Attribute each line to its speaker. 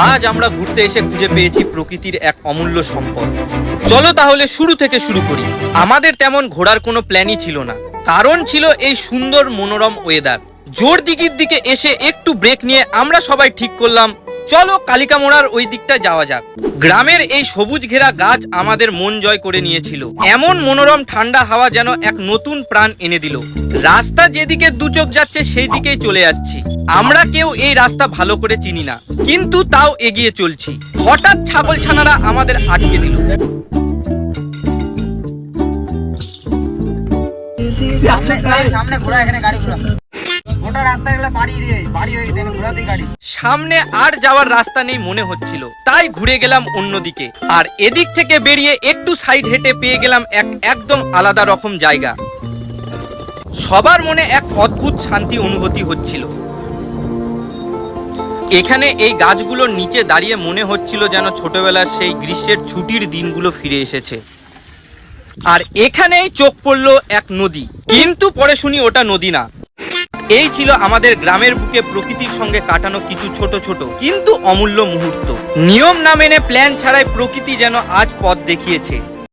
Speaker 1: আজ আমরা ঘুরতে এসে খুঁজে পেয়েছি প্রকৃতির এক অমূল্য সম্পদ। চলো তাহলে শুরু থেকে শুরু করি। আমাদের তেমন ঘোরার কোনো প্ল্যানই ছিল না, কারণ ছিল এই সুন্দর মনোরম ওয়েদার। জোর দিঘির দিকে এসে একটু ব্রেক নিয়ে আমরা সবাই ঠিক করলাম চলো কালিকা মোড়ার ওই দিকটা যাওয়া যাক। গ্রামের এই সবুজ ঘেরা গাছ আমাদের মন জয় করে নিয়েছিল। এমন মনোরম ঠান্ডা হাওয়া যেন এক নতুন প্রাণ এনে দিল। রাস্তা যেদিকে দু চোখ যাচ্ছে সেই দিকেই চলে যাচ্ছি। আমরা কেউ এই রাস্তা ভালো করে চিনি না, কিন্তু তাও এগিয়ে চলছি। হঠাৎ ছাগল ছানারা আমাদের আটকে দিল।
Speaker 2: সামনে ঘোড়া, এখানে গাড়ি ঘোড়া। গোটা রাস্তা এগুলো বাড়ি হয়ে গেছে, ঘোড়াতেই গাড়ি।
Speaker 1: সামনে আর যাওয়ার রাস্তা নেই মনে হচ্ছিল, তাই ঘুরে গেলাম অন্যদিকে। আর এদিক থেকে বেরিয়ে একটু সাইড হেঁটে পেয়ে গেলাম একদম আলাদা রকম জায়গা। সবার মনে এক অদ্ভুত শান্তি অনুভূতি হচ্ছিল। এখানে এই গাছগুলোর নিচে দাঁড়িয়ে মনে হচ্ছিল যেন ছোটবেলার সেই গ্রীষ্মের ছুটির দিনগুলো ফিরে এসেছে। আর এখানেই চোখ পড়লো এক নদী, কিন্তু পরে শুনি ওটা নদী না। এই ছিল আমাদের গ্রামের বুকে প্রকৃতির সঙ্গে কাটানো কিছু ছোট ছোট কিন্তু অমূল্য মুহূর্ত। নিয়ম না মেনে প্ল্যান ছাড়াই প্রকৃতি যেন আজ পথ দেখিয়েছে।